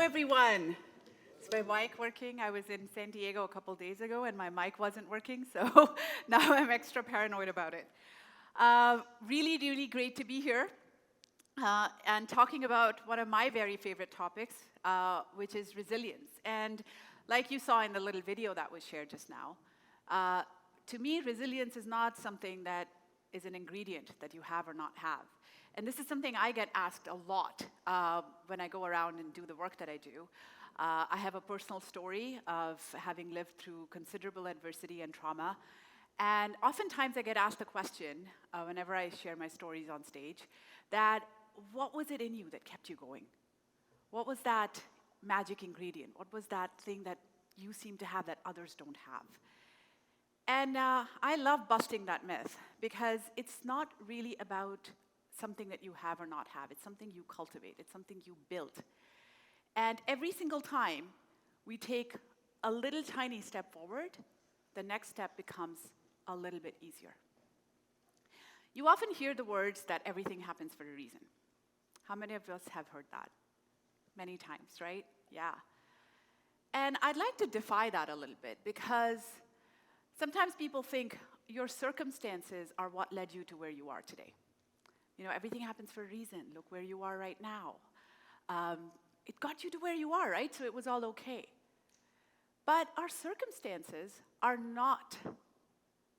everyone. Is my mic working? I was in San Diego a couple days ago and my mic wasn't working, so now I'm extra paranoid about it. Really, really great to be here and talking about one of my very favorite topics, which is resilience. And like you saw in the little video that was shared just now, to me, resilience is not something that is an ingredient that you have or not have. And this is something I get asked a lot when I go around and do the work that I do. I have a personal story of having lived through considerable adversity and trauma. And oftentimes I get asked the question, whenever I share my stories on stage, that what was it in you that kept you going? What was that magic ingredient? What was that thing that you seem to have that others don't have? And I love busting that myth because it's not really about something that you have or not have. It's something you cultivate. It's something you build. And every single time we take a little tiny step forward, the next step becomes a little bit easier. You often hear the words that everything happens for a reason. How many of us have heard that? Many times, right? Yeah. And I'd like to defy that a little bit because sometimes people think your circumstances are what led you to where you are today. You know, everything happens for a reason. Look where you are right now. It got you to where you are, right? So it was all okay. But our circumstances are not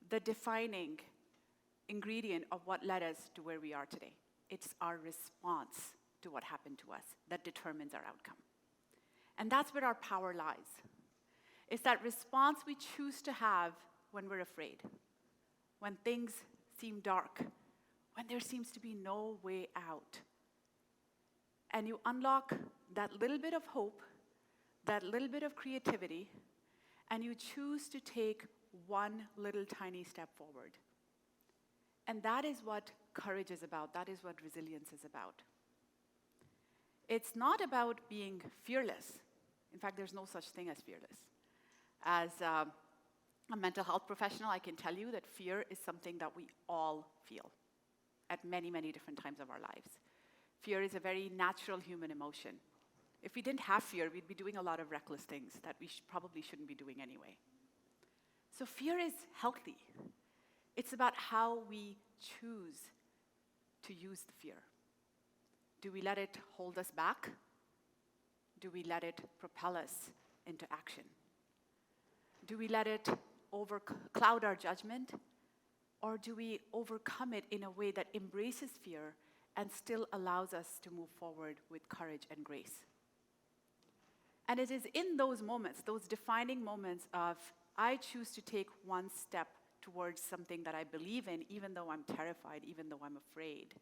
the defining ingredient of what led us to where we are today. It's our response to what happened to us that determines our outcome. And that's where our power lies. It's that response we choose to have when we're afraid, when things seem dark, when there seems to be no way out. And you unlock that little bit of hope, that little bit of creativity, and you choose to take one little tiny step forward. And that is what courage is about. That is what resilience is about. It's not about being fearless. In fact, there's no such thing as fearless. As a mental health professional, I can tell you that fear is something that we all feel at many, many different times of our lives. Fear is a very natural human emotion. If we didn't have fear, we'd be doing a lot of reckless things that we probably shouldn't be doing anyway. So fear is healthy. It's about how we choose to use the fear. Do we let it hold us back? Do we let it propel us into action? Do we let it cloud our judgment? Or do we overcome it in a way that embraces fear and still allows us to move forward with courage and grace? And it is in those moments, those defining moments of, I choose to take one step towards something that I believe in, even though I'm terrified, even though I'm afraid.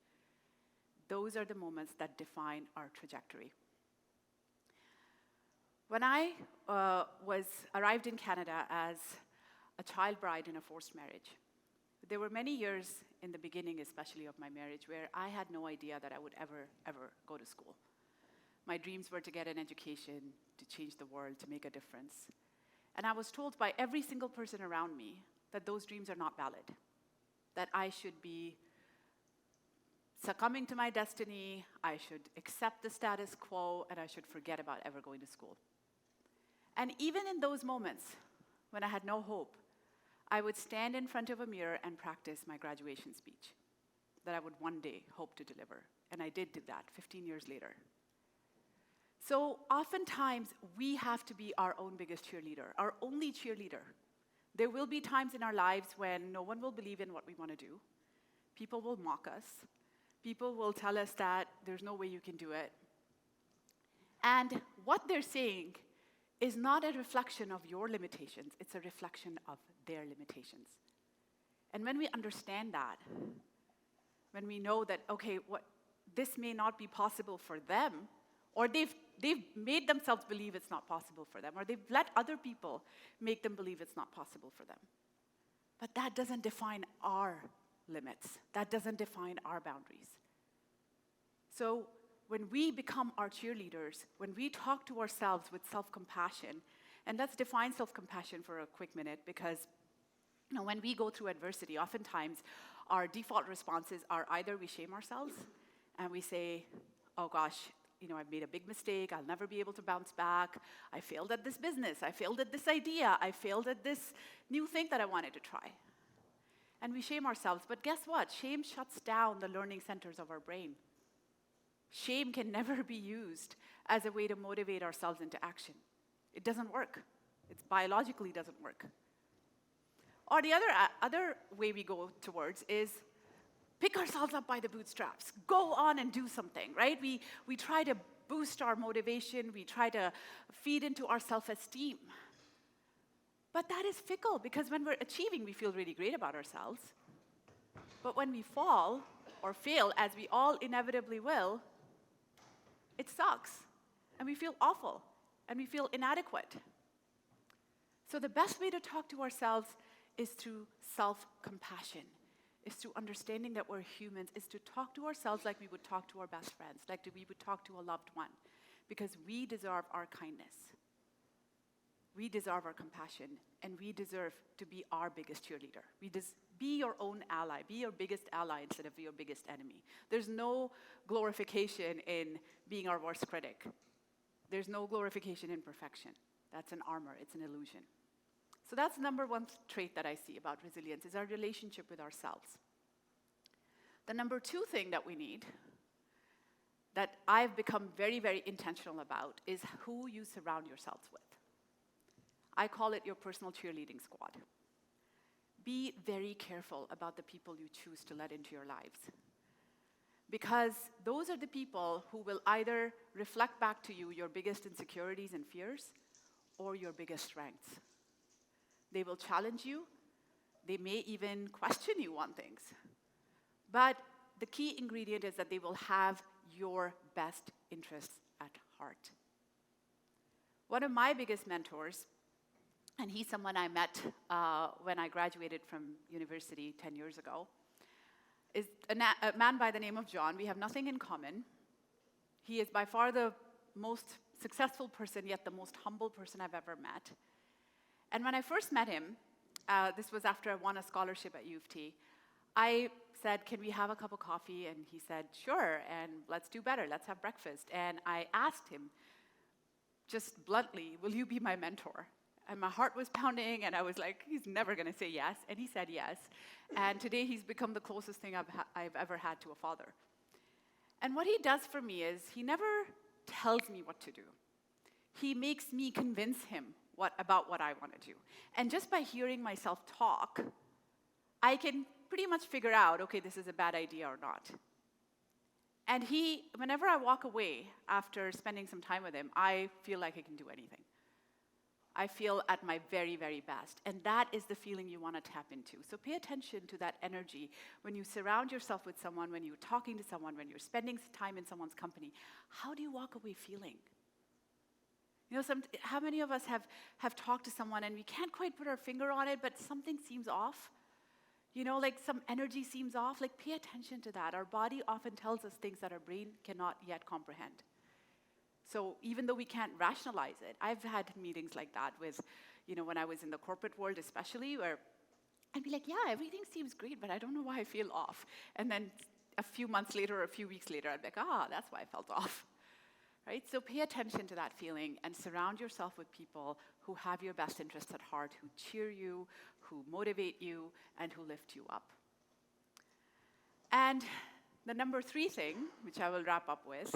Those are the moments that define our trajectory. When I arrived in Canada as a child bride in a forced marriage, there were many years in the beginning, especially of my marriage, where I had no idea that I would ever go to school. My dreams were to get an education, to change the world, to make a difference. And I was told by every single person around me that those dreams are not valid, that I should be succumbing to my destiny, I should accept the status quo, and I should forget about ever going to school. And even in those moments when I had no hope, I would stand in front of a mirror and practice my graduation speech that I would one day hope to deliver. And I did do that 15 years later. So oftentimes, we have to be our own biggest cheerleader, our only cheerleader. There will be times in our lives when no one will believe in what we want to do. People will mock us. People will tell us that there's no way you can do it. And what they're saying is not a reflection of your limitations, it's a reflection of their limitations. And when we understand that, when we know that, okay, this may not be possible for them, or they've made themselves believe it's not possible for them, or they've let other people make them believe it's not possible for them. But that doesn't define our limits. That doesn't define our boundaries. So when we become our cheerleaders, when we talk to ourselves with self-compassion, and let's define self-compassion for a quick minute, because when we go through adversity, oftentimes our default responses are either we shame ourselves and we say, oh gosh, I've made a big mistake. I'll never be able to bounce back. I failed at this business. I failed at this idea. I failed at this new thing that I wanted to try. And we shame ourselves. But guess what? Shame shuts down the learning centers of our brain. Shame can never be used as a way to motivate ourselves into action. It doesn't work. It biologically doesn't work. Or the other way we go towards is pick ourselves up by the bootstraps. Go on and do something, right? We try to boost our motivation. We try to feed into our self-esteem. But that is fickle, because when we're achieving, we feel really great about ourselves. But when we fall or fail, as we all inevitably will, it sucks. And we feel awful. And we feel inadequate. So the best way to talk to ourselves is through self-compassion, is through understanding that we're humans, is to talk to ourselves like we would talk to our best friends, like we would talk to a loved one, because we deserve our kindness. We deserve our compassion, and we deserve to be our biggest cheerleader. Be your own ally. Be your biggest ally instead of your biggest enemy. There's no glorification in being our worst critic. There's no glorification in perfection. That's an armor. It's an illusion. So that's number one trait that I see about resilience, is our relationship with ourselves. The number two thing that we need, that I've become very, very intentional about, is who you surround yourselves with. I call it your personal cheerleading squad. Be very careful about the people you choose to let into your lives. Because those are the people who will either reflect back to you your biggest insecurities and fears or your biggest strengths. They will challenge you. They may even question you on things. But the key ingredient is that they will have your best interests at heart. One of my biggest mentors, and he's someone I met when I graduated from university 10 years ago, is a man by the name of John. We have nothing in common. He is by far the most successful person, yet the most humble person I've ever met. And when I first met him, this was after I won a scholarship at U of T, I said, can we have a cup of coffee? And he said, sure, and let's do better. Let's have breakfast. And I asked him, just bluntly, will you be my mentor? And my heart was pounding, and I was like, he's never going to say yes. And he said yes. And today he's become the closest thing I've ever had to a father. And what he does for me is he never tells me what to do. He makes me convince him about what I want to do. And just by hearing myself talk, I can pretty much figure out, okay, this is a bad idea or not. And whenever I walk away after spending some time with him, I feel like I can do anything. I feel at my very, very best. And that is the feeling you want to tap into. So pay attention to that energy when you surround yourself with someone, when you're talking to someone, when you're spending time in someone's company. How do you walk away feeling? You know, how many of us have talked to someone and we can't quite put our finger on it, but something seems off? You know, like some energy seems off. Like, pay attention to that. Our body often tells us things that our brain cannot yet comprehend. So even though we can't rationalize it, I've had meetings like that with, when I was in the corporate world especially, where I'd be like, yeah, everything seems great, but I don't know why I feel off. And then a few months later or a few weeks later, I'd be like, that's why I felt off. Right? So pay attention to that feeling and surround yourself with people who have your best interests at heart, who cheer you, who motivate you, and who lift you up. And the number 3 thing, which I will wrap up with,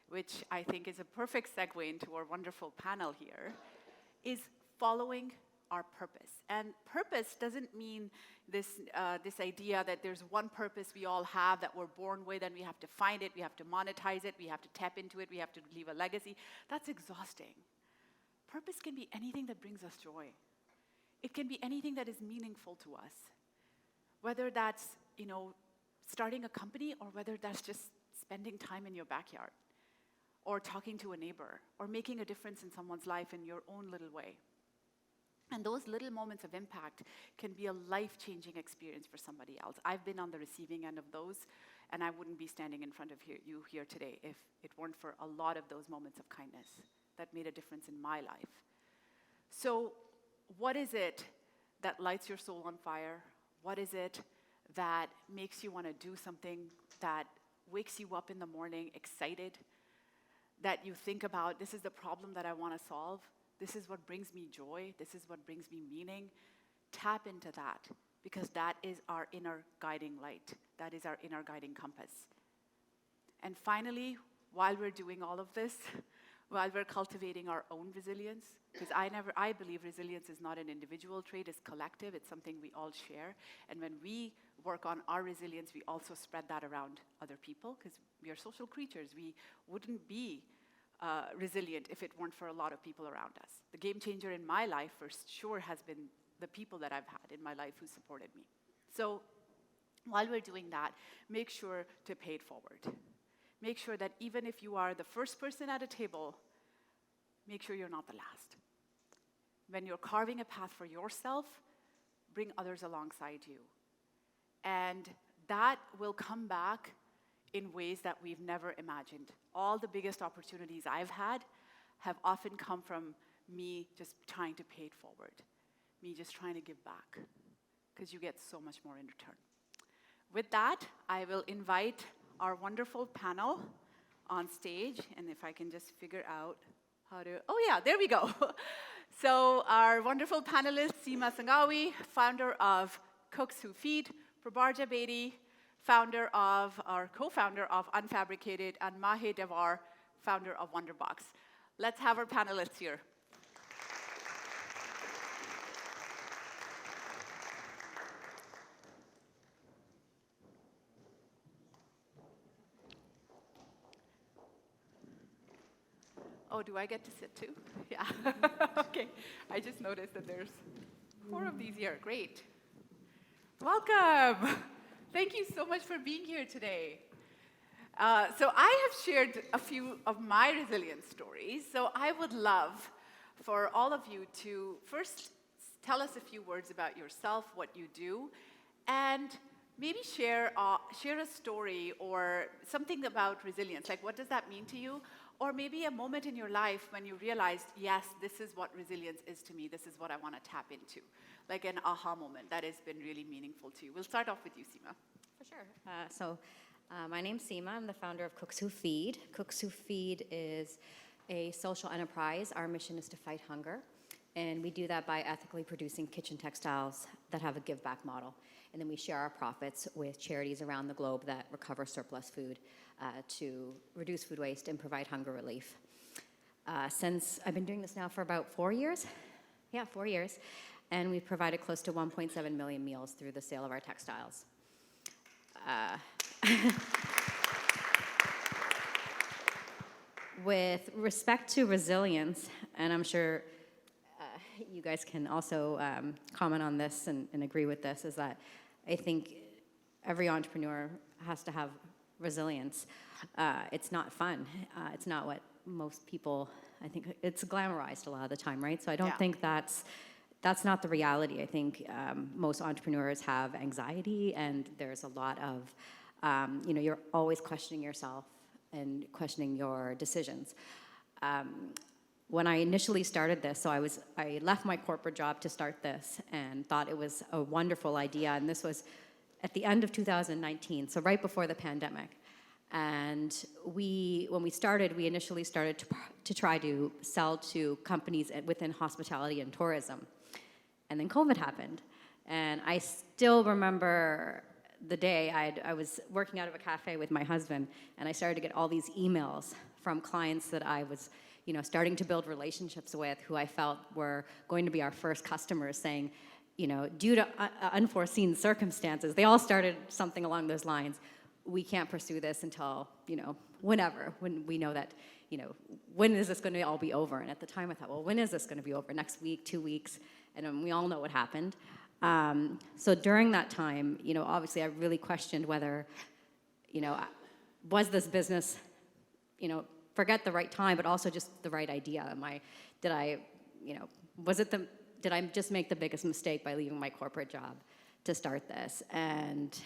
which I think is a perfect segue into our wonderful panel here, is following our purpose. And purpose doesn't mean this idea that there's one purpose we all have that we're born with and we have to find it, we have to monetize it, we have to tap into it, we have to leave a legacy. That's exhausting. Purpose can be anything that brings us joy. It can be anything that is meaningful to us. Whether that's, starting a company, or whether that's just spending time in your backyard, or talking to a neighbor, or making a difference in someone's life in your own little way. And those little moments of impact can be a life-changing experience for somebody else. I've been on the receiving end of those, and I wouldn't be standing in front of you here today if it weren't for a lot of those moments of kindness that made a difference in my life. So what is it that lights your soul on fire? What is it that makes you want to do something, that wakes you up in the morning excited, that you think about, this is the problem that I want to solve. This is what brings me joy. This is what brings me meaning. Tap into that, because that is our inner guiding light. That is our inner guiding compass. And finally, while we're doing all of this, while we're cultivating our own resilience, because I believe resilience is not an individual trait, it's collective, it's something we all share. And when we work on our resilience, we also spread that around other people, because we are social creatures. We wouldn't be resilient if it weren't for a lot of people around us. The game changer in my life, for sure, has been the people that I've had in my life who supported me. So while we're doing that, make sure to pay it forward. Make sure that even if you are the first person at a table, make sure you're not the last. When you're carving a path for yourself, bring others alongside you. And that will come back in ways that we've never imagined. All the biggest opportunities I've had have often come from me just trying to pay it forward, me just trying to give back, because you get so much more in return. With that, I will invite our wonderful panel on stage, and if I can just figure out how to, oh yeah, there we go. So our wonderful panelist, Seema Sanghavi, founder of Cooks Who Feed, Prabarja Bedi, co-founder of Unfabricated, and Mahe Devar, founder of Wonderbox. Let's have our panelists here. Oh, do I get to sit too? Yeah. Okay. I just noticed that there's 4 of these here. Great. Welcome. Thank you so much for being here today. So I have shared a few of my resilience stories. So I would love for all of you to first tell us a few words about yourself, what you do, and maybe share a story or something about resilience. Like, what does that mean to you? Or maybe a moment in your life when you realized, yes, this is what resilience is to me. This is what I want to tap into. Like an aha moment that has been really meaningful to you. We'll start off with you, Seema. For sure. My name's Seema. I'm the founder of Cooks Who Feed. Cooks Who Feed is a social enterprise. Our mission is to fight hunger. And we do that by ethically producing kitchen textiles that have a give back model. And then we share our profits with charities around the globe that recover surplus food to reduce food waste and provide hunger relief. Since I've been doing this now for about 4 years. Yeah, 4 years. And we've provided close to 1.7 million meals through the sale of our textiles. With respect to resilience, and I'm sure you guys can also comment on this and agree with this, is that I think every entrepreneur has to have resilience. It's not fun. It's not what most people, I think it's glamorized a lot of the time, right? So I don't think that's not the reality. I think most entrepreneurs have anxiety, and there's a lot of, you're always questioning yourself and questioning your decisions. When I initially started this, so I left my corporate job to start this and thought it was a wonderful idea, and this was at the end of 2019, so right before the pandemic. And when we started, we initially started to try to sell to companies within hospitality and tourism. And then COVID happened. And I still remember the day I was working out of a cafe with my husband, and I started to get all these emails from clients that I was starting to build relationships with, who I felt were going to be our first customers, saying, due to unforeseen circumstances, they all started something along those lines. We can't pursue this until, whenever, when we know that, when is this going to all be over? And at the time I thought, well, when is this going to be over? Next week, 2 weeks? And we all know what happened. So during that time, obviously I really questioned whether, was this business, forget the right time, but also just the right idea. Did I just make the biggest mistake by leaving my corporate job to start this? And,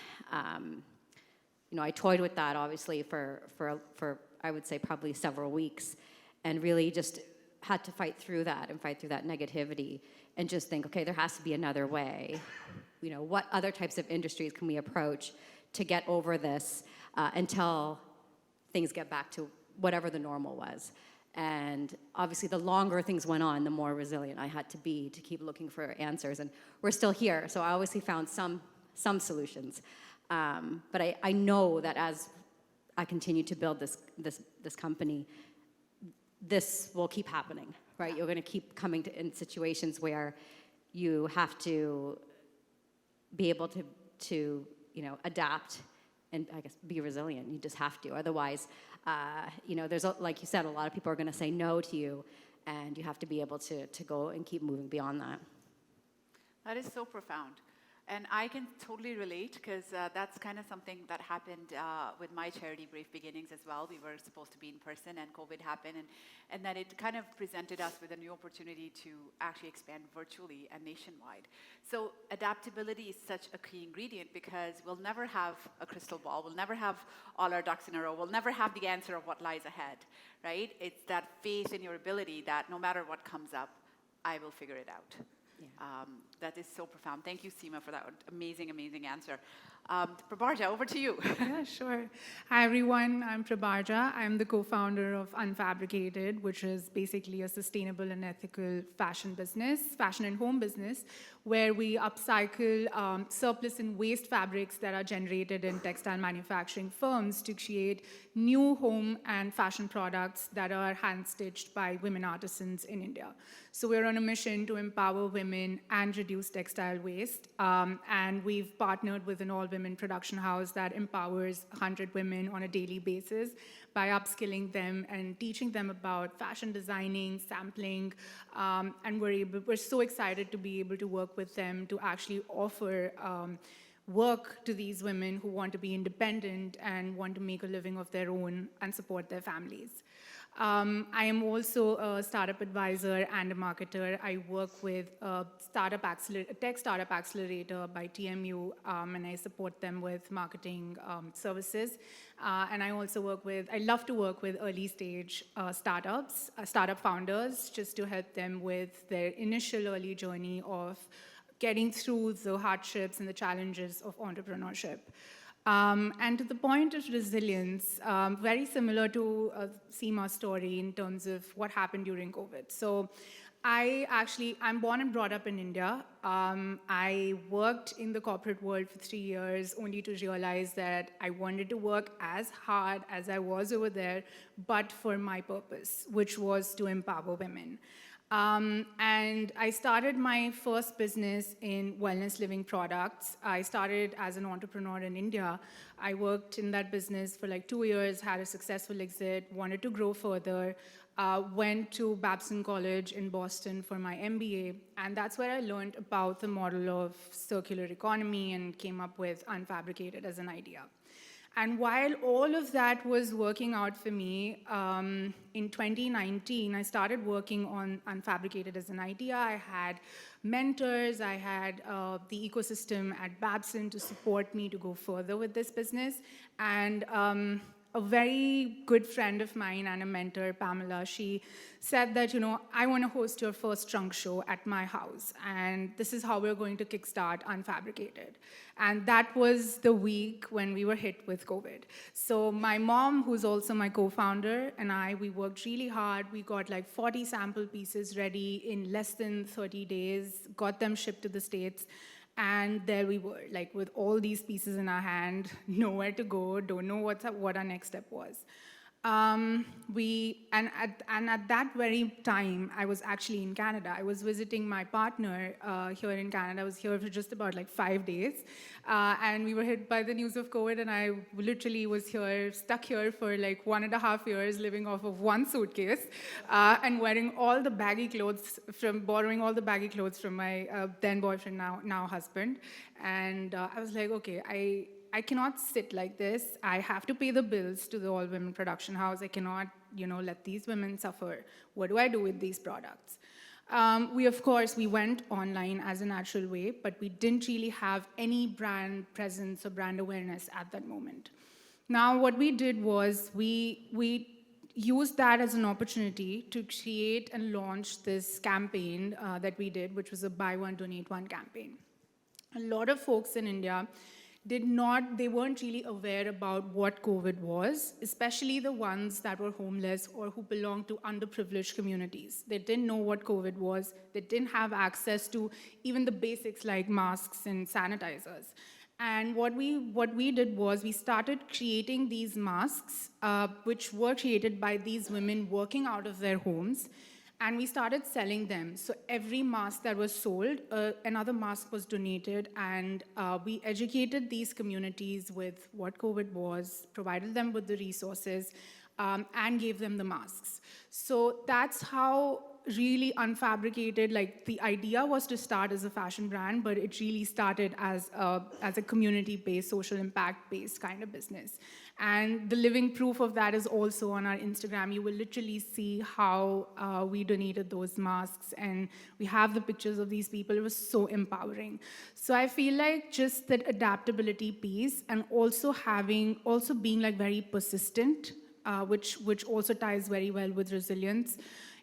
I toyed with that obviously for I would say probably several weeks, and really just had to fight through that negativity and just think, okay, there has to be another way. What other types of industries can we approach to get over this until things get back to whatever the normal was. And obviously, the longer things went on, the more resilient I had to be to keep looking for answers. And we're still here, so I obviously found some solutions. But I know that as I continue to build this company, this will keep happening, right? You're going to keep coming to in situations where you have to be able to adapt and I guess be resilient. You just have to. Otherwise, there's like you said, a lot of people are going to say no to you, and you have to be able to go and keep moving beyond that. That is so profound. And I can totally relate because that's kind of something that happened with my charity, Brave Beginnings, as well. We were supposed to be in person and COVID happened, and then it kind of presented us with a new opportunity to actually expand virtually and nationwide. So adaptability is such a key ingredient because we'll never have a crystal ball. We'll never have all our ducks in a row. We'll never have the answer of what lies ahead, right? It's that faith in your ability that no matter what comes up, I will figure it out. Yeah. That is so profound. Thank you, Seema, for that amazing, amazing answer. Prabarja, over to you. Yeah, sure. Hi, everyone. I'm Prabarja. I'm the co-founder of Unfabricated, which is basically a sustainable and ethical fashion and home business, where we upcycle surplus and waste fabrics that are generated in textile manufacturing firms to create new home and fashion products that are hand-stitched by women artisans in India. So we're on a mission to empower women and reduce textile waste. And we've partnered with an all-women production house that empowers 100 women on a daily basis by upskilling them and teaching them about fashion designing, sampling, and we're so excited to be able to work with them to actually offer work to these women who want to be independent and want to make a living of their own and support their families. I am also a startup advisor and a marketer. I work with a tech startup accelerator by TMU, and I support them with marketing services. And I love to work with early stage startups, startup founders, just to help them with their initial early journey of getting through the hardships and the challenges of entrepreneurship. And to the point of resilience, very similar to Seema's story in terms of what happened during COVID. So I'm born and brought up in India. I worked in the corporate world for 3 years only to realize that I wanted to work as hard as I was over there, but for my purpose, which was to empower women. And I started my first business in wellness living products. I started as an entrepreneur in India. I worked in that business for like 2 years, had a successful exit, wanted to grow further, went to Babson College in Boston for my MBA, and that's where I learned about the model of circular economy and came up with Unfabricated as an idea. And while all of that was working out for me, in 2019, I started working on Unfabricated as an idea. I had mentors, I had the ecosystem at Babson to support me to go further with this business. And a very good friend of mine and a mentor, Pamela, she said that, I want to host your first trunk show at my house. And this is how we're going to kickstart Unfabricated. And that was the week when we were hit with COVID. So my mom, who's also my co-founder, and we worked really hard. We got like 40 sample pieces ready in less than 30 days, got them shipped to the States. And there we were, like with all these pieces in our hand, nowhere to go, don't know what our next step was. And at that very time, I was actually in Canada. I was visiting my partner here in Canada. I was here for just about like 5 days. And we were hit by the news of COVID, and I literally was stuck here for like 1.5 years, living off of one suitcase, and wearing all the baggy clothes borrowing all the baggy clothes from my then boyfriend, now husband. And I was like, okay, I cannot sit like this. I have to pay the bills to the all-women production house. I cannot, let these women suffer. What do I do with these products? We went online as a natural way, but we didn't really have any brand presence or brand awareness at that moment. Now, what we did was we used that as an opportunity to create and launch this campaign that we did, which was a buy one, donate one campaign. A lot of folks in India they weren't really aware about what COVID was, especially the ones that were homeless or who belonged to underprivileged communities. They didn't know what COVID was. They didn't have access to even the basics like masks and sanitizers. And what we did was we started creating these masks, which were created by these women working out of their homes. And we started selling them. So every mask that was sold, another mask was donated, and we educated these communities with what COVID was, provided them with the resources, and gave them the masks. So that's how really Unfabricated, like the idea was to start as a fashion brand, but it really started as a community-based, social impact-based kind of business. And the living proof of that is also on our Instagram. You will literally see how we donated those masks, and we have the pictures of these people. It was so empowering. So I feel like just that adaptability piece, and also being like very persistent, which also ties very well with resilience,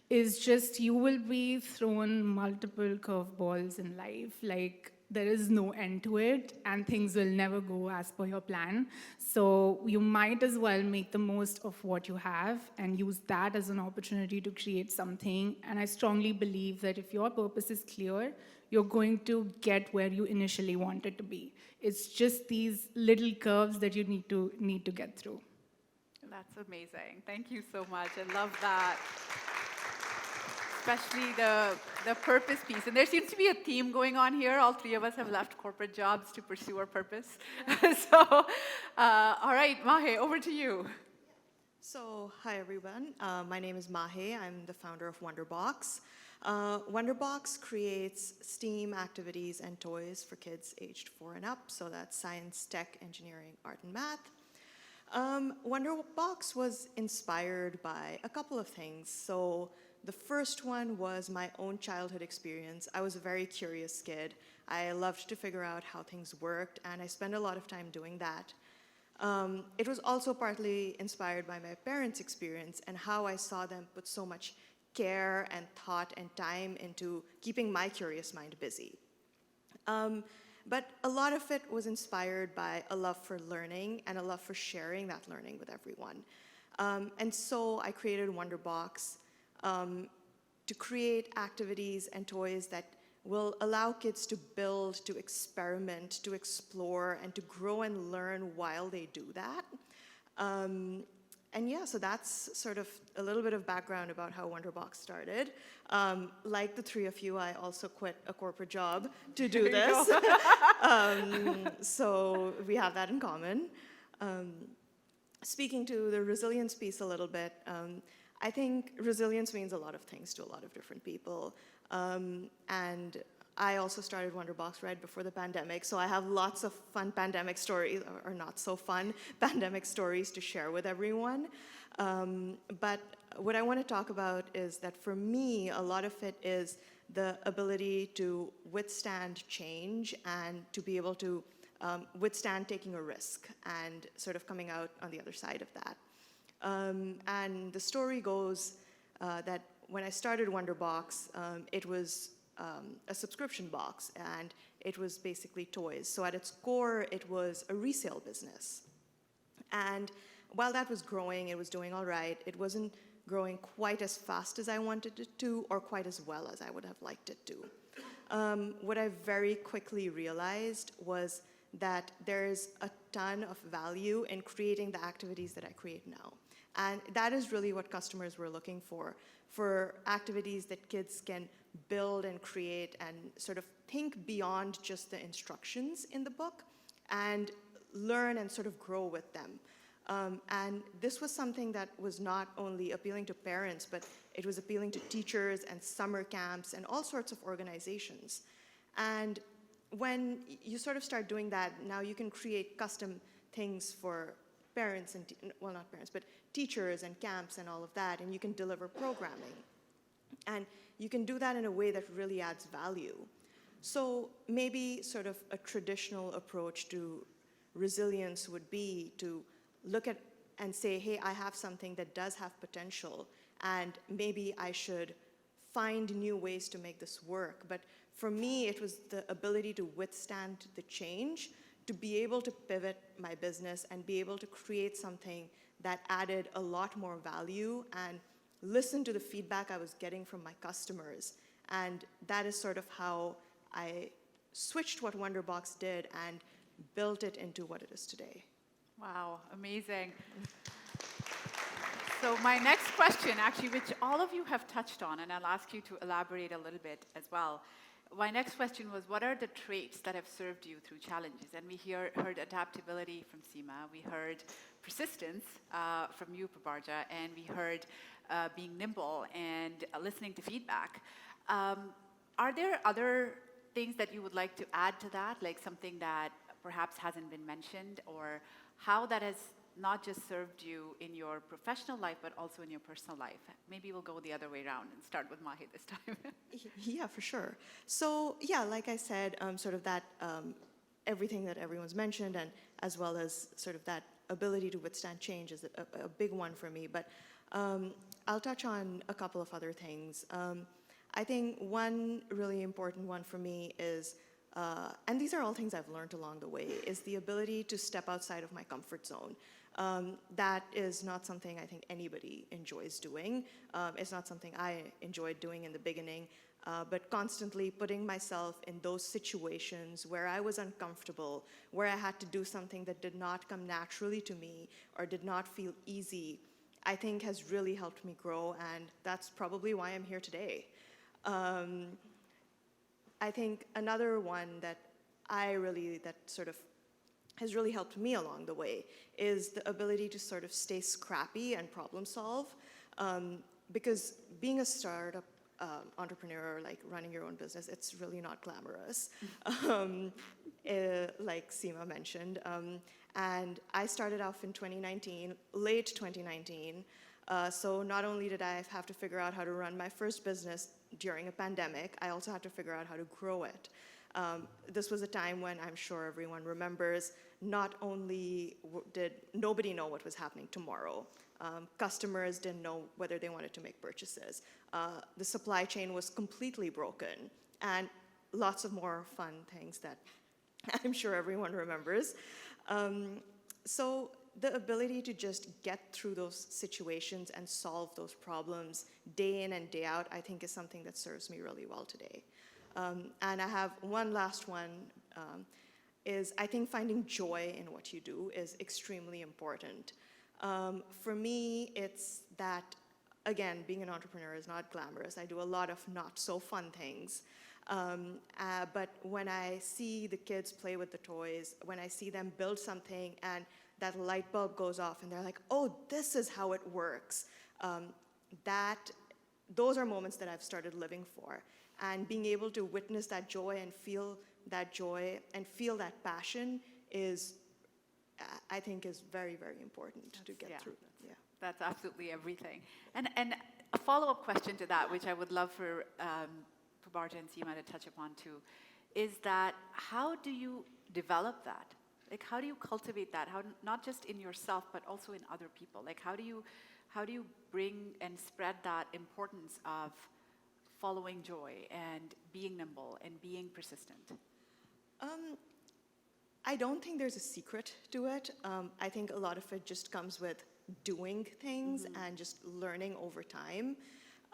is just you will be thrown multiple curveballs in life. Like, there is no end to it, and things will never go as per your plan. So you might as well make the most of what you have and use that as an opportunity to create something. And I strongly believe that if your purpose is clear, you're going to get where you initially wanted to be. It's just these little curves that you need to get through. That's amazing. Thank you so much. I love that. Especially the purpose piece. And there seems to be a theme going on here. All three of us have left corporate jobs to pursue our purpose. So, all right, Mahe, over to you. So, hi everyone. My name is Mahe. I'm the founder of Wonderbox. Wonderbox creates STEAM activities and toys for kids aged 4 and up. So that's science, tech, engineering, art, and math. Wonderbox was inspired by a couple of things. So the first one was my own childhood experience. I was a very curious kid. I loved to figure out how things worked, and I spent a lot of time doing that. It was also partly inspired by my parents' experience and how I saw them put so much care and thought and time into keeping my curious mind busy. But a lot of it was inspired by a love for learning and a love for sharing that learning with everyone. And so I created Wonderbox to create activities and toys that will allow kids to build, to experiment, to explore, and to grow and learn while they do that. And yeah, so that's sort of a little bit of background about how Wonderbox started. Like the three of you, I also quit a corporate job to do this. So we have that in common. Speaking to the resilience piece a little bit, I think resilience means a lot of things to a lot of different people. And I also started Wonderbox right before the pandemic, so I have lots of fun pandemic stories, or not so fun pandemic stories to share with everyone. But what I want to talk about is that for me, a lot of it is the ability to withstand change and to be able to withstand taking a risk and sort of coming out on the other side of that. And the story goes that when I started Wonderbox, it was a subscription box, and it was basically toys. So at its core, it was a resale business. And while that was growing, it was doing all right. It wasn't growing quite as fast as I wanted it to, or quite as well as I would have liked it to. What I very quickly realized was that there is a ton of value in creating the activities that I create now. And that is really what customers were looking for activities that kids can build and create and sort of think beyond just the instructions in the book and learn and sort of grow with them. And this was something that was not only appealing to parents, but it was appealing to teachers and summer camps and all sorts of organizations. And when you sort of start doing that, now you can create custom things for parents and, well, not parents, but teachers and camps and all of that, and you can deliver programming. And you can do that in a way that really adds value. So maybe sort of a traditional approach to resilience would be to look at and say, hey, I have something that does have potential, and maybe I should find new ways to make this work. But for me, it was the ability to withstand the change, to be able to pivot my business and be able to create something that added a lot more value and listen to the feedback I was getting from my customers. And that is sort of how I switched what Wonderbox did and built it into what it is today. Wow, amazing. So my next question, actually, which all of you have touched on, and I'll ask you to elaborate a little bit as well. My next question was, what are the traits that have served you through challenges? And we heard adaptability from Seema, we heard persistence from you, Prabarja, and we heard being nimble and listening to feedback. Are there other things that you would like to add to that, like something that perhaps hasn't been mentioned, or how that has not just served you in your professional life, but also in your personal life? Maybe we'll go the other way around and start with Mahi this time. Yeah, for sure. So yeah, like I said, sort of that everything that everyone's mentioned, and as well as sort of that ability to withstand change is a big one for me. But I'll touch on a couple of other things. I think one really important one for me is, and these are all things I've learned along the way, is the ability to step outside of my comfort zone. That is not something I think anybody enjoys doing. It's not something I enjoyed doing in the beginning, but constantly putting myself in those situations where I was uncomfortable, where I had to do something that did not come naturally to me or did not feel easy, I think has really helped me grow, and that's probably why I'm here today. I think another one that sort of has really helped me along the way is the ability to sort of stay scrappy and problem solve. Because being a startup entrepreneur, like running your own business, it's really not glamorous, like Seema mentioned. And I started off in 2019, late 2019. So not only did I have to figure out how to run my first business during a pandemic, I also had to figure out how to grow it. This was a time when I'm sure everyone remembers, not only did nobody know what was happening tomorrow, customers didn't know whether they wanted to make purchases. The supply chain was completely broken, and lots of more fun things that I'm sure everyone remembers. So the ability to just get through those situations and solve those problems day in and day out, I think is something that serves me really well today. And I have one last one, is I think finding joy in what you do is extremely important. For me, it's that, again, being an entrepreneur is not glamorous. I do a lot of not so fun things. But when I see the kids play with the toys, when I see them build something and that light bulb goes off and they're like, oh, this is how it works, those are moments that I've started living for. And being able to witness that joy and feel that joy and feel that passion is, I think, is very, very important to get through. Yeah. That's absolutely everything. And a follow-up question to that, which I would love for Prabarja and Seema to touch upon too, is that how do you develop that? Like, how do you cultivate that? How, not just in yourself, but also in other people? Like, how do you bring and spread that importance of following joy and being nimble and being persistent? I don't think there's a secret to it. I think a lot of it just comes with doing things and just learning over time.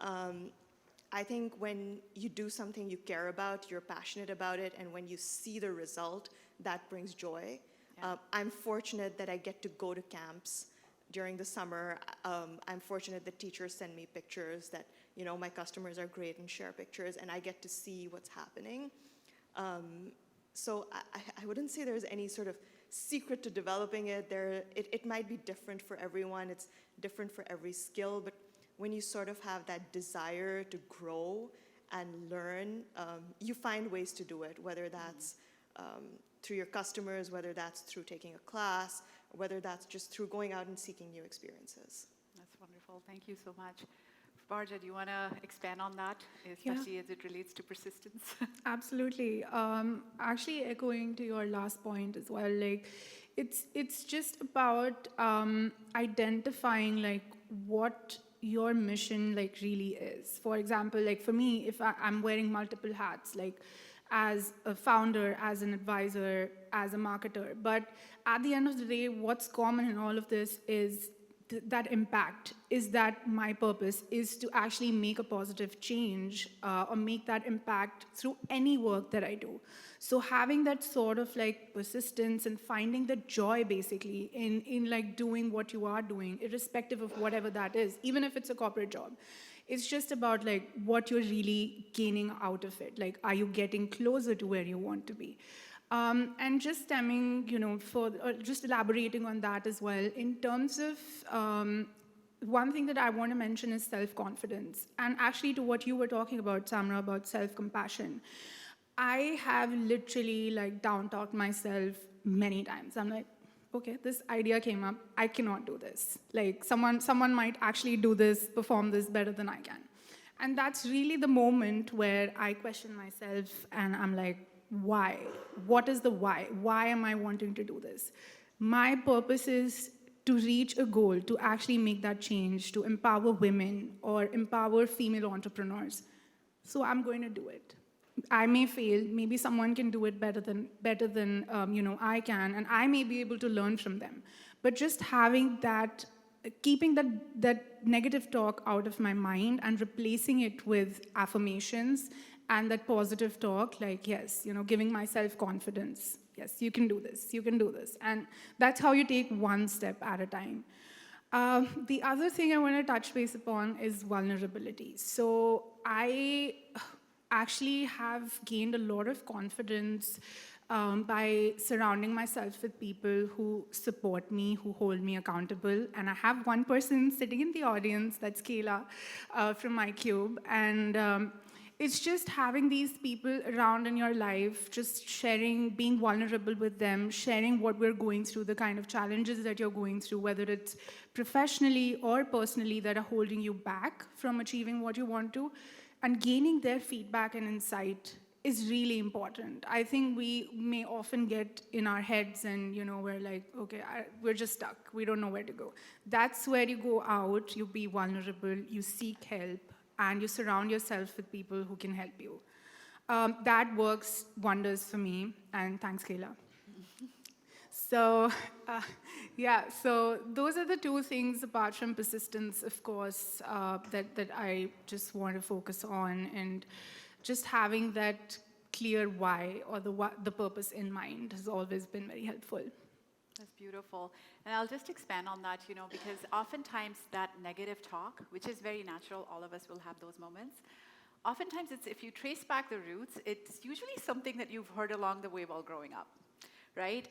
I think when you do something you care about, you're passionate about it, and when you see the result, that brings joy. Yeah. I'm fortunate that I get to go to camps during the summer. I'm fortunate that teachers send me pictures that, my customers are great and share pictures, and I get to see what's happening. So I wouldn't say there's any sort of secret to developing it. It might be different for everyone. It's different for every skill, but when you sort of have that desire to grow and learn, you find ways to do it, whether that's through your customers, whether that's through taking a class, whether that's just through going out and seeking new experiences. That's wonderful. Thank you so much. Prabarja, do you want to expand on that, especially as it relates to persistence? Absolutely. Actually, echoing to your last point as well, like it's just about identifying like what your mission like really is. For example, like for me, if I'm wearing multiple hats, like as a founder, as an advisor, as a marketer. But at the end of the day, what's common in all of this is that impact, is that my purpose is to actually make a positive change or make that impact through any work that I do. So having that sort of like persistence and finding the joy basically in like doing what you are doing, irrespective of whatever that is, even if it's a corporate job. It's just about like what you're really gaining out of it. Like, are you getting closer to where you want to be? And just stemming, just elaborating on that as well, in terms of one thing that I want to mention is self-confidence. And actually to what you were talking about, Samra, about self-compassion, I have literally like down-talked myself many times. I'm like, okay, this idea came up, I cannot do this. Like someone might actually do this, perform this better than I can. And that's really the moment where I question myself and I'm like, why? What is the why? Why am I wanting to do this? My purpose is to reach a goal, to actually make that change, to empower women or empower female entrepreneurs. So I'm going to do it. I may fail. Maybe someone can do it better than I can, and I may be able to learn from them. But just having that, keeping that negative talk out of my mind and replacing it with affirmations and that positive talk, like, yes, giving myself confidence. Yes, you can do this, you can do this. And that's how you take one step at a time. The other thing I want to touch base upon is vulnerability. So I actually have gained a lot of confidence by surrounding myself with people who support me, who hold me accountable. And I have one person sitting in the audience, that's Kayla from MyCube. And it's just having these people around in your life, just sharing, being vulnerable with them, sharing what we're going through, the kind of challenges that you're going through, whether it's professionally or personally that are holding you back from achieving what you want to, and gaining their feedback and insight is really important. I think we may often get in our heads and, we're like, okay, we're just stuck. We don't know where to go. That's where you go out, you be vulnerable, you seek help, and you surround yourself with people who can help you. That works wonders for me, and thanks, Kayla. So, so those are the two things, apart from persistence, of course, that I just want to focus on, and just having that clear why or the purpose in mind has always been very helpful. That's beautiful. And I'll just expand on that, because oftentimes that negative talk, which is very natural, all of us will have those moments. Oftentimes, if you trace back the roots, it's usually something that you've heard along the way while growing up, right?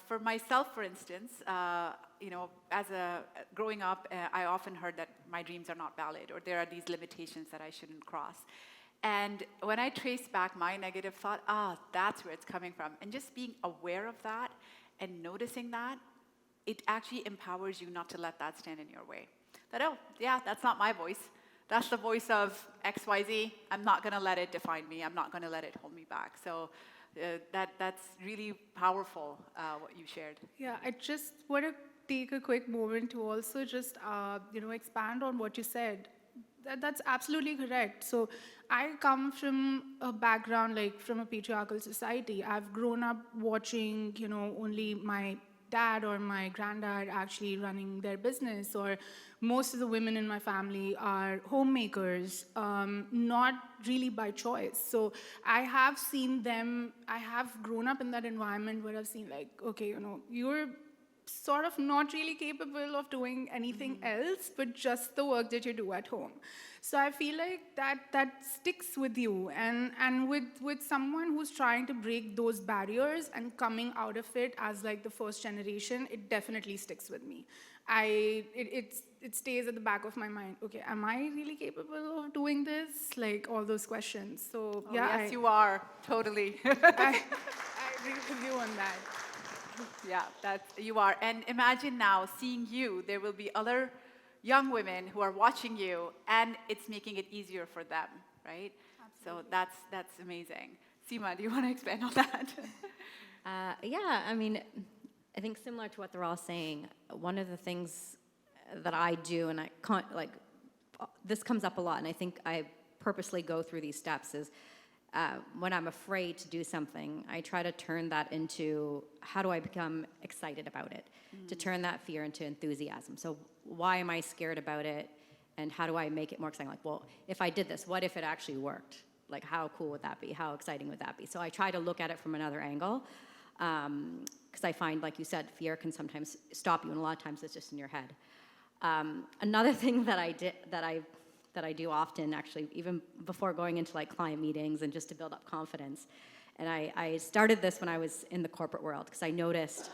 For myself, for instance, growing up, I often heard that my dreams are not valid, or there are these limitations that I shouldn't cross. And when I trace back my negative thought, that's where it's coming from. And just being aware of that and noticing that, it actually empowers you not to let that stand in your way. That, that's not my voice. That's the voice of XYZ. I'm not going to let it define me. I'm not going to let it hold me back. So that's really powerful, what you shared. Yeah, I just want to take a quick moment to also just, expand on what you said. That's absolutely correct. So I come from a background, like from a patriarchal society. I've grown up watching, only my dad or my granddad actually running their business, or most of the women in my family are homemakers, not really by choice. So I have seen them, I have grown up in that environment where I've seen like, okay, you're sort of not really capable of doing anything else but just the work that you do at home. So I feel like that sticks with you, and with someone who's trying to break those barriers and coming out of it as like the first generation, it definitely sticks with me. It stays at the back of my mind. Okay, am I really capable of doing this? Like all those questions. So Yes, you are, totally. I agree with you on that. Yeah, you are. And imagine now seeing you, there will be other young women who are watching you, and it's making it easier for them, right? Absolutely. So that's amazing. Seema, do you want to expand on that? I think similar to what they're all saying, one of the things that I do, and I can't, this comes up a lot, and I think I purposely go through these steps, is when I'm afraid to do something, I try to turn that into how do I become excited about it, to turn that fear into enthusiasm. So why am I scared about it, and how do I make it more exciting? Like, well, if I did this, what if it actually worked? Like, how cool would that be? How exciting would that be? So I try to look at it from another angle, because I find, like you said, fear can sometimes stop you, and a lot of times it's just in your head. Another thing that I do often, actually, even before going into like client meetings and just to build up confidence. And I started this when I was in the corporate world, because I noticed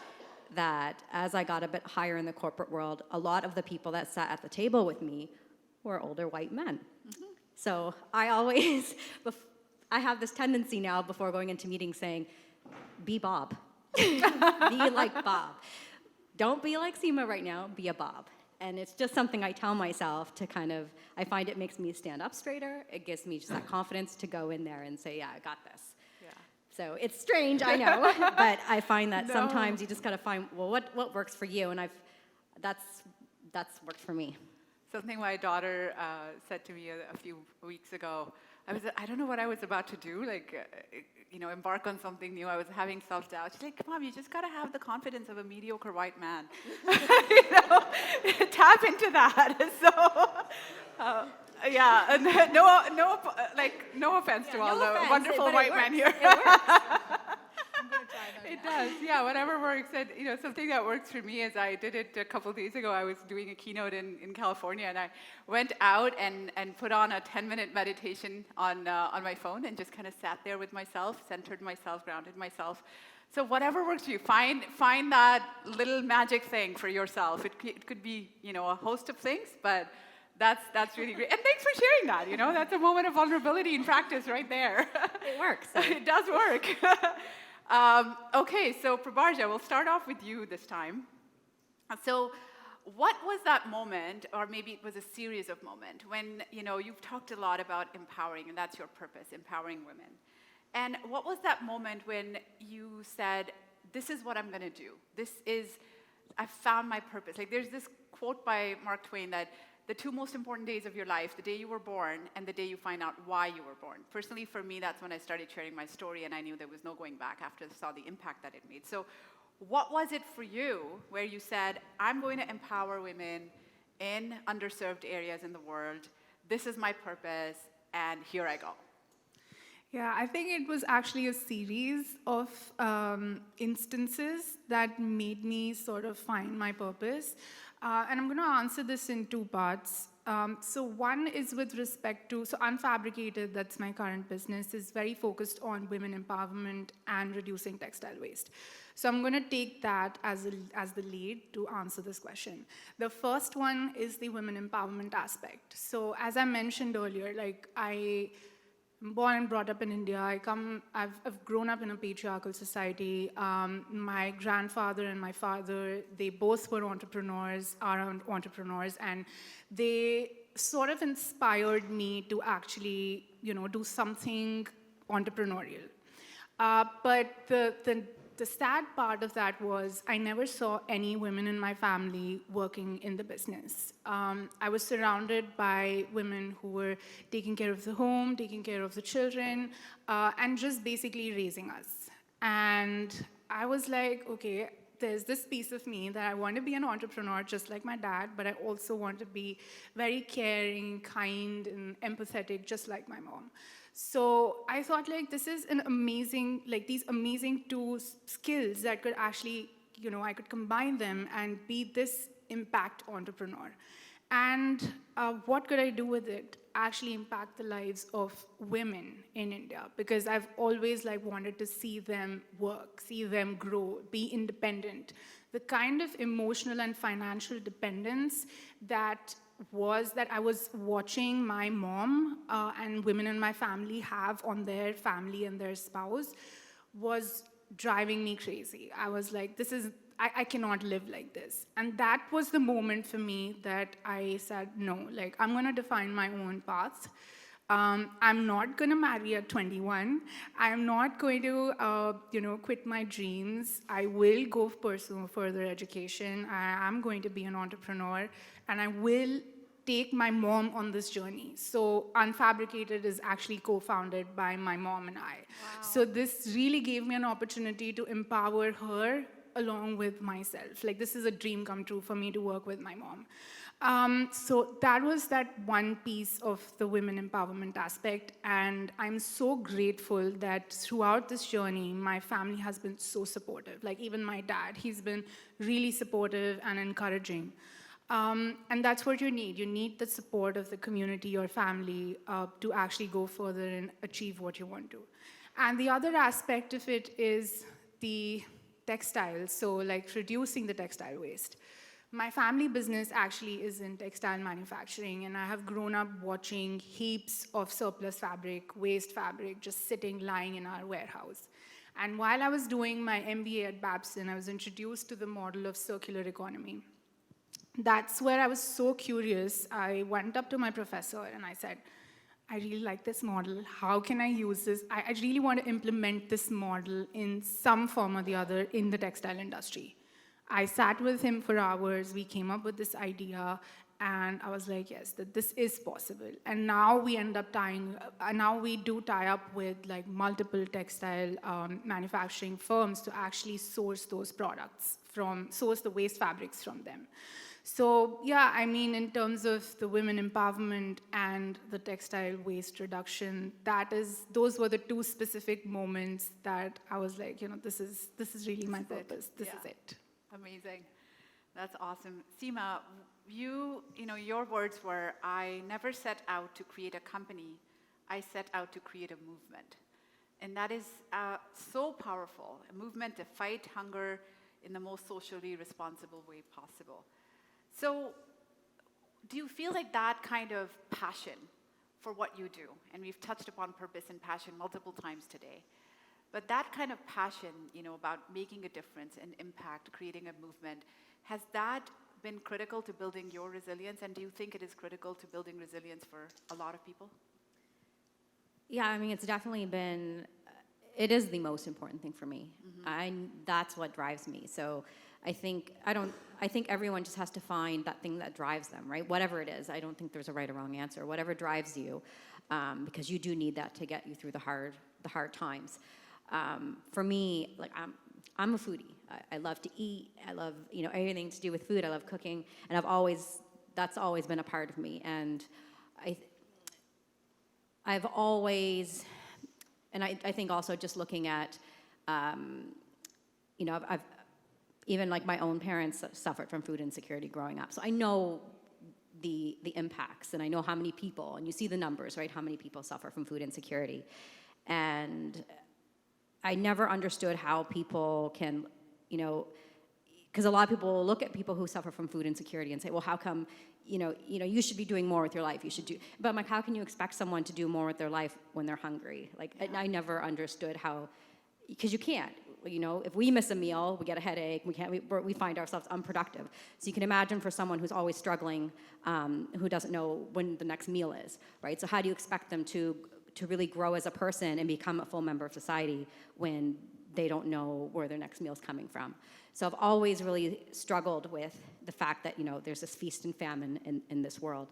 that as I got a bit higher in the corporate world, a lot of the people that sat at the table with me were older white men. So I always, I have this tendency now before going into meetings saying, be Bob. Be like Bob. Don't be like Seema right now, be a Bob. And it's just something I tell myself to kind of, I find it makes me stand up straighter. It gives me just that confidence to go in there and say, yeah, I got this. Yeah. So it's strange, I know, but I find that sometimes you just gotta find, well, what works for you? And that's worked for me. Something my daughter said to me a few weeks ago. I don't know what I was about to do, embark on something new. I was having self-doubt. She's like, Mom, you just got to have the confidence of a mediocre white man. Tap into that. So, yeah, and no offense to all the wonderful white men here. It does, yeah, whatever works. And, something that works for me is I did it a couple days ago. I was doing a keynote in California, and I went out and put on a 10-minute meditation on my phone and just kind of sat there with myself, centered myself, grounded myself. So whatever works for you, find that little magic thing for yourself. It could be, a host of things, but that's really great. And thanks for sharing that, that's a moment of vulnerability in practice right there. It works. It does work. Okay, so Prabharja, we'll start off with you this time. So what was that moment, or maybe it was a series of moments, when, you've talked a lot about empowering, and that's your purpose, empowering women. And what was that moment when you said, this is what I'm going to do. I've found my purpose. Like, there's this quote by Mark Twain that the two most important days of your life, the day you were born and the day you find out why you were born. Personally, for me, that's when I started sharing my story, and I knew there was no going back after I saw the impact that it made. So what was it for you where you said, I'm going to empower women in underserved areas in the world. This is my purpose, and here I go. Yeah, I think it was actually a series of instances that made me sort of find my purpose. And I'm going to answer this in two parts. So one is with respect to, so Unfabricated, that's my current business, is very focused on women empowerment and reducing textile waste. So I'm going to take that as the lead to answer this question. The first one is the women empowerment aspect. So as I mentioned earlier, I'm born and brought up in India. I've grown up in a patriarchal society. My grandfather and my father, they both were entrepreneurs, and they sort of inspired me to actually, do something entrepreneurial. But the sad part of that was I never saw any women in my family working in the business. I was surrounded by women who were taking care of the home, taking care of the children, and just basically raising us. And I was like, okay, there's this piece of me that I want to be an entrepreneur just like my dad, but I also want to be very caring, kind, and empathetic just like my mom. So I thought, this is an amazing, these amazing two skills that could actually, I could combine them and be this impact entrepreneur. And what could I do with it? Actually impact the lives of women in India, because I've always wanted to see them work, see them grow, be independent. The kind of emotional and financial dependence that I was watching my mom and women in my family have on their family and their spouse was driving me crazy. I was like, I cannot live like this. And that was the moment for me that I said, no, I'm going to define my own path. I'm not going to marry at 21. I'm not going to, quit my dreams. I will pursue further education. I am going to be an entrepreneur, and I will take my mom on this journey. So Unfabricated is actually co-founded by my mom and I. So this really gave me an opportunity to empower her along with myself. Like, this is a dream come true for me to work with my mom. So that was that one piece of the women empowerment aspect, and I'm so grateful that throughout this journey, my family has been so supportive. Like, even my dad, he's been really supportive and encouraging. And that's what you need. You need the support of the community, your family, to actually go further and achieve what you want to. And the other aspect of it is the textiles, so like reducing the textile waste. My family business actually is in textile manufacturing, and I have grown up watching heaps of surplus fabric, waste fabric, just sitting, lying in our warehouse. And while I was doing my MBA at Babson, I was introduced to the model of circular economy. That's where I was so curious. I went up to my professor and I said, I really like this model. How can I use this? I really want to implement this model in some form or the other in the textile industry. I sat with him for hours. We came up with this idea, and I was like, yes, that this is possible. And now we end up now we do tie up with like multiple textile manufacturing firms to actually source those products source the waste fabrics from them. So yeah, I mean, in terms of the women empowerment and the textile waste reduction, those were the two specific moments that I was like, this is really my purpose. This is it. Amazing. That's awesome. Seema, your words were, I never set out to create a company. I set out to create a movement. And that is so powerful, a movement to fight hunger in the most socially responsible way possible. So do you feel like that kind of passion for what you do, and we've touched upon purpose and passion multiple times today, but that kind of passion, about making a difference and impact, creating a movement, has that been critical to building your resilience, and do you think it is critical to building resilience for a lot of people? Yeah, I mean, it's definitely been, it is the most important thing for me. That's what drives me. So I think everyone just has to find that thing that drives them, right? Whatever it is. I don't think there's a right or wrong answer. Whatever drives you, because you do need that to get you through the hard times. For me, like I'm a foodie. I love to eat. I love everything to do with food. I love cooking, and that's always been a part of me. And I've always, and I think also just looking at, I've even like my own parents suffered from food insecurity growing up. So I know the impacts, and I know how many people, and you see the numbers, right? How many people suffer from food insecurity. And I never understood how people can, because a lot of people will look at people who suffer from food insecurity and say, well, how come, you should be doing more with your life. But I'm like, how can you expect someone to do more with their life when they're hungry? Like, I never understood how, because you can't. If we miss a meal, we get a headache, we find ourselves unproductive. So you can imagine for someone who's always struggling, who doesn't know when the next meal is, right? So how do you expect them to really grow as a person and become a full member of society when they don't know where their next meal is coming from? So I've always really struggled with the fact that, there's this feast and famine in this world.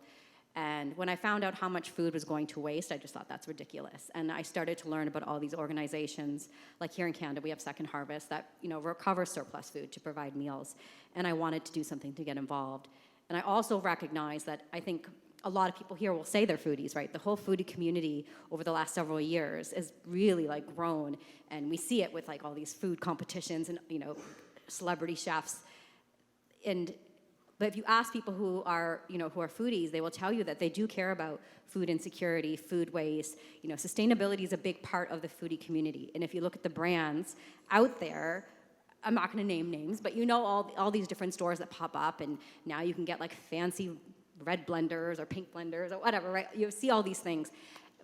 And when I found out how much food was going to waste, I just thought that's ridiculous. And I started to learn about all these organizations, like here in Canada, we have Second Harvest that, recover surplus food to provide meals. And I wanted to do something to get involved. And I also recognized that I think a lot of people here will say they're foodies, right? The whole foodie community over the last several years has really grown. And we see it with all these food competitions and, celebrity chefs. But if you ask people who are foodies, they will tell you that they do care about food insecurity, food waste. Sustainability is a big part of the foodie community. And if you look at the brands out there, I'm not going to name names, but all these different stores that pop up, and now you can get fancy red blenders or pink blenders or whatever, right? You see all these things,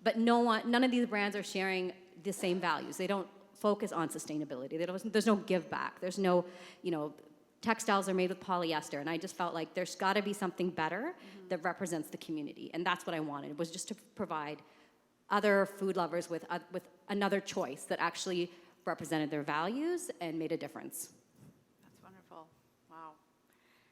but none of these brands are sharing the same values. They don't focus on sustainability. There's no give back. There's no, textiles are made with polyester, and I just felt like there's got to be something better that represents the community, and that's what I wanted, was just to provide other food lovers with another choice that actually represented their values and made a difference. That's wonderful. Wow.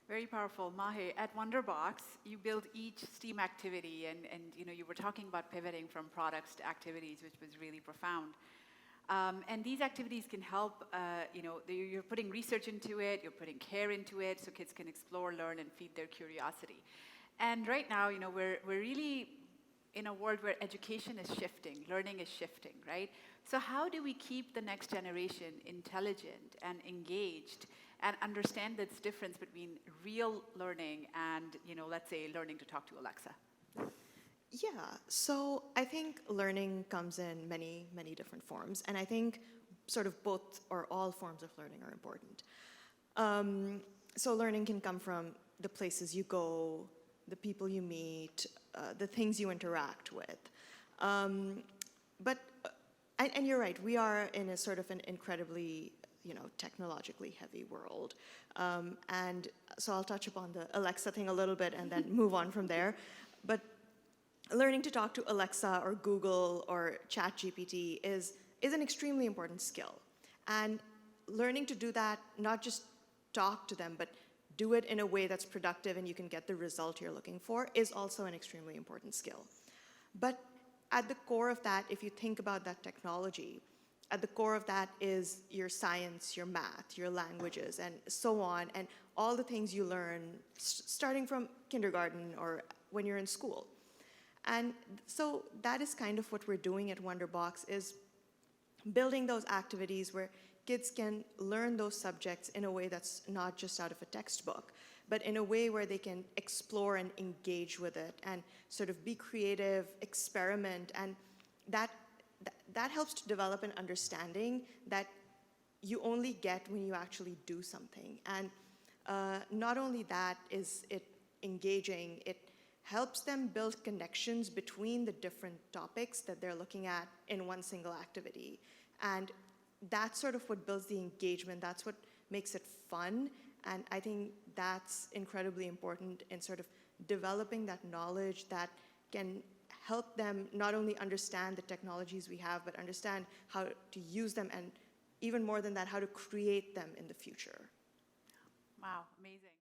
Very powerful. Mahe, at Wonderbox, you build each STEAM activity, and you were talking about pivoting from products to activities, which was really profound. And these activities can help, you're putting research into it, you're putting care into it, so kids can explore, learn, and feed their curiosity. And right now, we're really in a world where education is shifting, learning is shifting, right? So how do we keep the next generation intelligent and engaged and understand this difference between real learning and, let's say, learning to talk to Alexa? Yeah, so I think learning comes in many, many different forms, and I think sort of both or all forms of learning are important. So learning can come from the places you go, the people you meet, the things you interact with. And you're right, we are in a sort of an incredibly, technologically heavy world. And so I'll touch upon the Alexa thing a little bit and then move on from there. But learning to talk to Alexa or Google or ChatGPT is an extremely important skill. And learning to do that, not just talk to them, but do it in a way that's productive and you can get the result you're looking for, is also an extremely important skill. But at the core of that, if you think about that technology, at the core of that is your science, your math, your languages, and so on, and all the things you learn starting from kindergarten or when you're in school. And so that is kind of what we're doing at Wonderbox, is building those activities where kids can learn those subjects in a way that's not just out of a textbook, but in a way where they can explore and engage with it and sort of be creative, experiment, and that helps to develop an understanding that you only get when you actually do something. And not only that is it engaging, it helps them build connections between the different topics that they're looking at in one single activity. And that's sort of what builds the engagement, that's what makes it fun, and I think that's incredibly important in sort of developing that knowledge that can help them not only understand the technologies we have, but understand how to use them, and even more than that, how to create them in the future. Wow, amazing.